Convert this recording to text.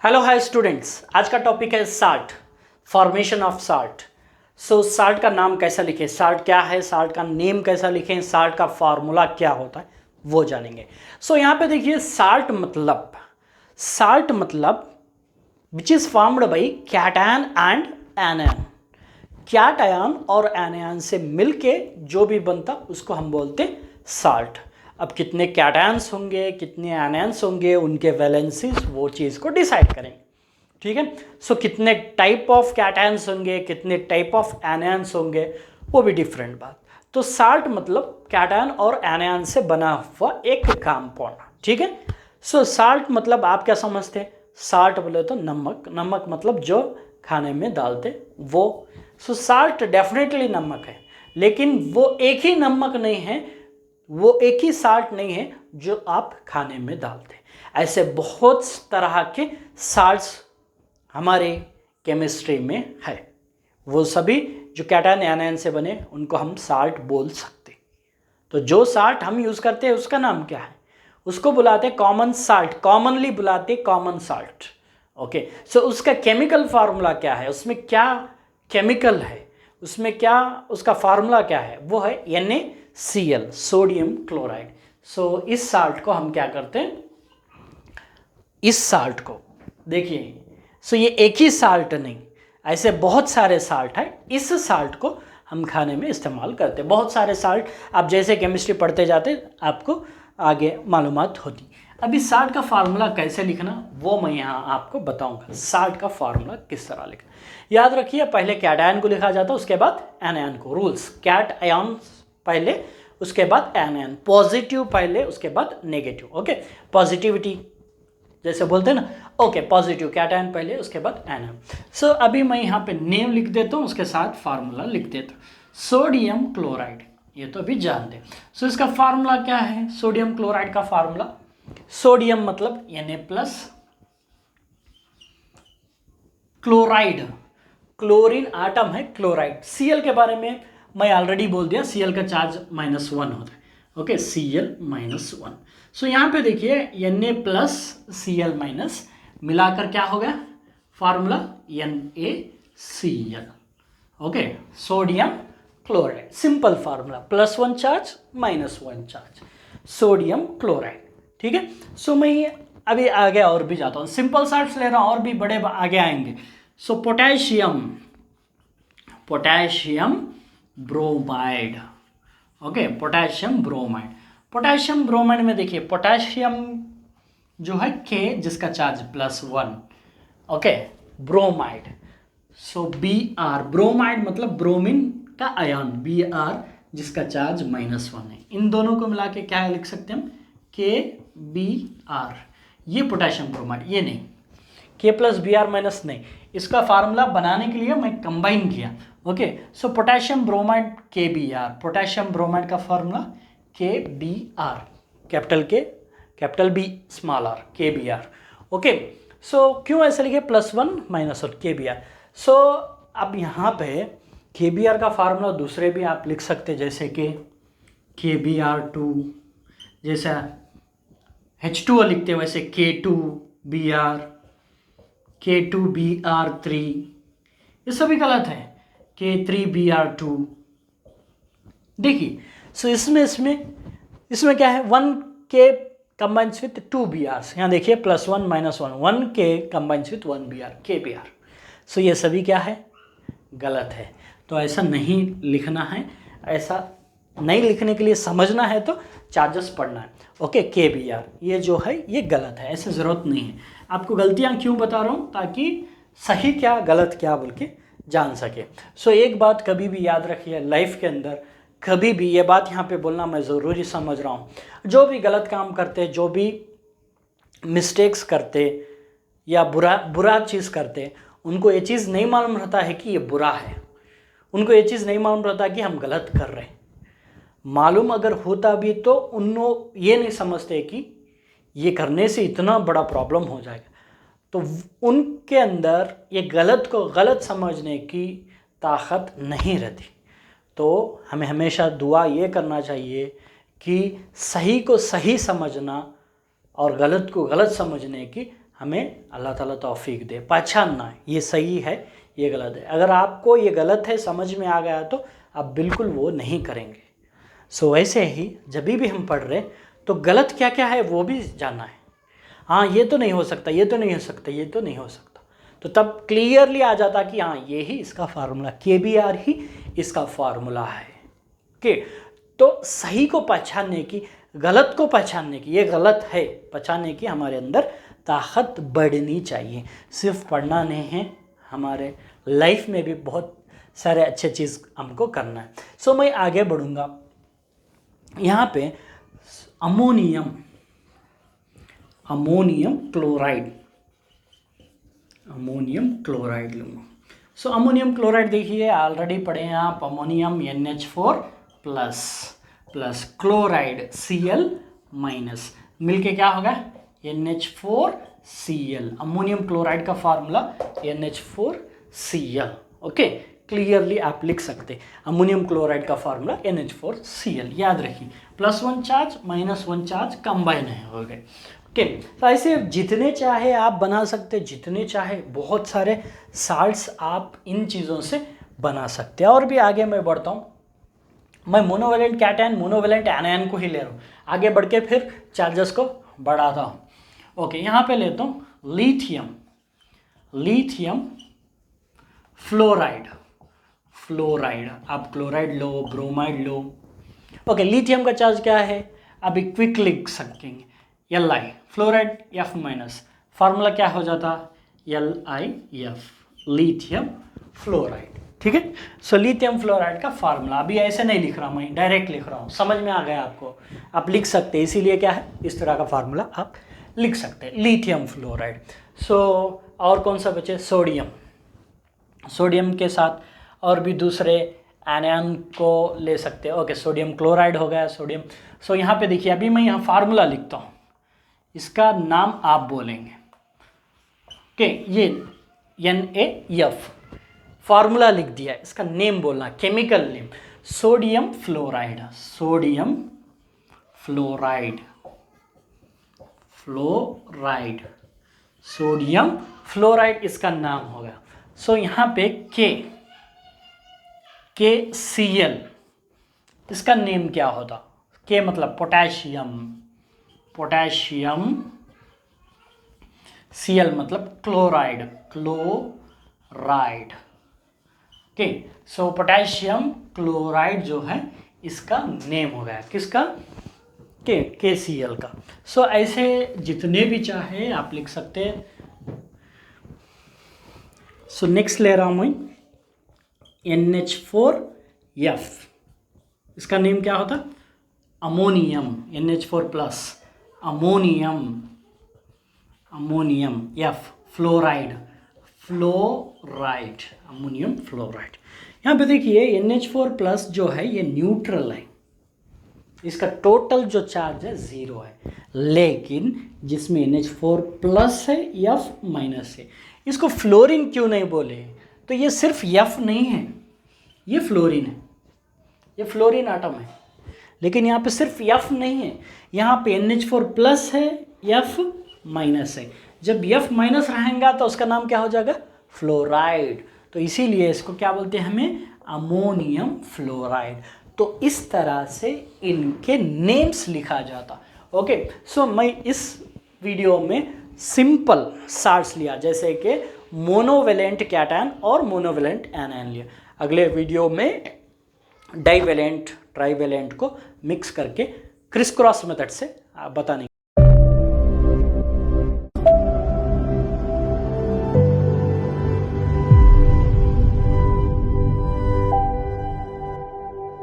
Hello hi students, आज का topic है salt, formation of salt. So salt का नाम कैसा लिखें, साल्ट क्या है, साल्ट का नेम कैसा लिखें, साल्ट का फार्मूला क्या होता है वो जानेंगे। सो यहाँ पे देखिए साल्ट मतलब which is formed by cation and anion. Cation और एनायन से मिलके जो भी बनता उसको हम बोलते साल्ट। अब कितने कैटायंस होंगे कितने एनायंस होंगे उनके वैलेंसीज वो चीज़ को डिसाइड करेंगे, ठीक है। सो कितने टाइप ऑफ कैटायंस होंगे कितने टाइप ऑफ एनायंस होंगे वो भी डिफरेंट बात। तो साल्ट मतलब कैटायन और एनायन से बना हुआ एक कंपाउंड, ठीक है। सो साल्ट मतलब आप क्या समझते हैं, साल्ट बोले तो नमक, नमक मतलब जो खाने में डालते वो। सो साल्ट डेफिनेटली नमक है, लेकिन वो एक ही नमक नहीं है, वो एक ही साल्ट नहीं है जो आप खाने में डालते हैं। ऐसे बहुत तरह के साल्ट्स हमारे केमिस्ट्री में है, वो सभी जो कैटायन एनायन से बने उनको हम साल्ट बोल सकते। तो जो साल्ट हम यूज़ करते हैं उसका नाम क्या है, उसको बुलाते हैं कॉमन साल्ट, कॉमनली बुलाते हैं कॉमन साल्ट। ओके, सो उसका केमिकल फार्मूला क्या है, उसमें क्या केमिकल है, उसमें क्या उसका फार्मूला क्या है, वो है NaCl, सोडियम क्लोराइड। सो इस साल्ट को हम क्या करते हैं, इस साल्ट को देखिए, सो ये एक ही साल्ट नहीं, ऐसे बहुत सारे साल्ट हैं। इस साल्ट को हम खाने में इस्तेमाल करते हैं। बहुत सारे साल्ट आप जैसे केमिस्ट्री पढ़ते जाते आपको आगे मालूमात होती। अब इस साल्ट का फार्मूला कैसे लिखना वो मैं यहाँ आपको बताऊंगा। साल्ट का फार्मूला किस तरह लिखना याद रखिए, पहले कैटायन को लिखा जाता है उसके बाद एनायन को। रूल्स, कैट आयन पहले उसके बाद एनायन, पॉजिटिव पहले उसके बाद नेगेटिव। ओके, पॉजिटिविटी जैसे बोलते हैं ना, ओके, पॉजिटिव कैटायन पहले उसके बाद एनायन। सो अभी मैं यहाँ पे नेम लिख देता हूँ, उसके साथ फार्मूला लिख देता हूँ। सोडियम क्लोराइड, ये तो अभी जान दे। सो इसका फार्मूला क्या है, सोडियम क्लोराइड का फार्मूला, सोडियम मतलब Na+, क्लोराइड, क्लोरीन आटम है, क्लोराइड। Cl के बारे में मैं ऑलरेडी बोल दिया, Cl का चार्ज -1 होता है। Okay, Cl -1। सो यहाँ पे देखिए Na+Cl- मिलाकर क्या हो गया formula, NaCl। Okay, sodium chloride, simple formula, +1 charge -1 charge, sodium chloride, ठीक है। सो मैं अभी आगे और भी जाता हूँ, सिंपल साल्ट्स ले रहा हूँ और भी बड़े आगे आएंगे। So potassium, potassium bromide. Okay, potassium bromide, potassium bromide में देखिए पोटेशियम जो है K जिसका charge +1, okay, bromide. So Br, bromide मतलब ब्रोमीन का आयन, Br जिसका चार्ज -1 है। इन दोनों को मिला के क्या लिख सकते हैं हम, KBr। ये पोटेशियम ब्रोमाइड, ये नहीं K+Br- नहीं, इसका फार्मूला बनाने के लिए मैं कंबाइन किया। Okay, so potassium bromide KBr, potassium bromide का formula KBr, capital K capital B small r, KBr। Okay, so क्यों ऐसे लिखे +1 -1 KBr। सो अब यहाँ पे KBr का फार्मूला दूसरे भी आप लिख सकते, जैसे कि KBr2, जैसा H2O लिखते हैं वैसे K2Br, K2Br3, ये सभी गलत है, K3Br2। देखिए, सो इसमें क्या है, 1K combines with 2 Brs, यहाँ देखिए +1 -1, 1K combines with 1 Br, KBr। सो ये सभी क्या है, गलत है। तो ऐसा नहीं लिखना है, ऐसा नहीं लिखने के लिए समझना है तो चार्जेस पढ़ना है। ओके, KBr ये जो है ये गलत है, ऐसे ज़रूरत नहीं है। आपको गलतियाँ क्यों बता रहा हूँ, ताकि सही क्या गलत क्या बोल के जान सके। सो एक बात कभी भी याद रखिए, लाइफ के अंदर कभी भी ये बात यहाँ पे बोलना मैं ज़रूरी समझ रहा हूँ, जो भी गलत काम करते, जो भी मिस्टेक्स करते या बुरा चीज़ करते, उनको ये चीज़ नहीं मालूम रहता है कि ये बुरा है, उनको ये चीज़ नहीं मालूम रहता कि हम गलत कर रहे हैं। मालूम अगर होता भी तो उन्होंने ये नहीं समझते कि ये करने से इतना बड़ा प्रॉब्लम हो जाएगा, तो उनके अंदर ये गलत को गलत समझने की ताकत नहीं रहती। तो हमें हमेशा दुआ ये करना चाहिए कि सही को सही समझना और गलत को गलत समझने की हमें अल्लाह ताला तौफीक दे, पहचानना है ये सही है ये गलत है। अगर आपको ये गलत है समझ में आ गया तो आप बिल्कुल वो नहीं करेंगे। सो वैसे ही जब भी हम पढ़ रहे तो गलत क्या क्या है वो भी जानना है। हाँ ये तो नहीं हो सकता, ये तो नहीं हो सकता, ये तो नहीं हो सकता, तो तब क्लियरली आ जाता कि हाँ ये ही इसका फार्मूला, KBR ही इसका फार्मूला है। ओके, तो सही को पहचानने की, गलत को पहचानने की, ये गलत है पहचानने की हमारे अंदर ताकत बढ़नी चाहिए। सिर्फ पढ़ना नहीं है, हमारे लाइफ में भी बहुत सारे अच्छे चीज़ हमको करना है। सो मैं आगे बढ़ूँगा। यहाँ पे अमोनियम क्लोराइड लूँगा। सो अमोनियम क्लोराइड देखिए ऑलरेडी पढ़े हैं आप, ammonium NH4 plus chloride Cl minus मिलके क्या होगा NH4Cl। अमोनियम क्लोराइड का फार्मूला NH4Cl। ओके, क्लियरली आप लिख सकते अमोनियम क्लोराइड का फार्मूला NH4Cl, याद रखिए। +1 चार्ज -1 चार्ज कंबाइन हो गए। ओके, तो ऐसे जितने चाहे आप बना सकते, जितने चाहे बहुत सारे साल्ट्स आप इन चीज़ों से बना सकते हैं। और भी आगे मैं बढ़ता हूँ, मैं मोनोवेलेंट कैटायन, मोनोवेलेंट एनायन को ही ले रहा हूँ, आगे बढ़ के फिर चार्जेस को बढ़ाता हूँ। ओके, यहाँ पे लेता हूँ लिथियम फ्लोराइड, आप क्लोराइड लो, ब्रोमाइड लो। ओके, लिथियम का चार्ज क्या है अभी क्विक लिख सकेंगे, Li, fluoride F minus, formula क्या हो जाता LiF, लिथियम फ्लोराइड। ठीक है, सो लिथियम फ्लोराइड का फार्मूला अभी ऐसे नहीं लिख रहा हूँ, मैं डायरेक्ट लिख रहा हूँ, समझ में आ गया आपको, आप लिख सकते हैं। इसीलिए क्या है इस तरह का फार्मूला आप लिख सकते हैं, लिथियम फ्लोराइड। सो और कौन सा बचे, सोडियम के साथ और भी दूसरे एनायन को ले सकते हैं। ओके, सोडियम क्लोराइड हो गया, सोडियम। सो यहाँ पे देखिए अभी मैं यहाँ फार्मूला लिखता हूँ, इसका नाम आप बोलेंगे। ओके, ये NaF फार्मूला लिख दिया, इसका नेम बोलना, chemical name sodium fluoride sodium fluoride इसका नाम हो गया। सो यहाँ पे KCl, इसका नेम क्या होता, K मतलब पोटेशियम, Cl मतलब chloride. Okay, so potassium chloride जो है इसका नेम हो गया, किसका, KCl का। सो ऐसे जितने भी चाहे आप लिख सकते हैं। सो नेक्स्ट ले रहा हूँ मैं NH4F, इसका नेम क्या होता, ammonium, NH4 plus ammonium F, fluoride, ammonium fluoride. यहाँ पे देखिए NH4 प्लस जो है ये न्यूट्रल है, इसका टोटल जो चार्ज है 0 है, लेकिन जिसमें NH4 प्लस है F माइनस है, इसको फ्लोरीन क्यों नहीं बोले, तो ये सिर्फ F नहीं है, ये फ्लोरीन है, ये फ्लोरीन आटम है, लेकिन यहाँ पे सिर्फ F नहीं है, यहाँ पे NH4 प्लस है, F माइनस है। जब F माइनस रहेगा तो उसका नाम क्या हो जाएगा, फ्लोराइड। तो इसीलिए इसको क्या बोलते हैं हमें, अमोनियम फ्लोराइड। तो इस तरह से इनके नेम्स लिखा जाता। ओके, सो मैं इस वीडियो में सिंपल साल्ट्स लिया, जैसे कि मोनोवेलेंट कैटायन और मोनोवेलेंट एनायन लिया। अगले वीडियो में डाइवेलेंट ट्राइवेलेंट को मिक्स करके क्रिस क्रॉस मेथड से बताने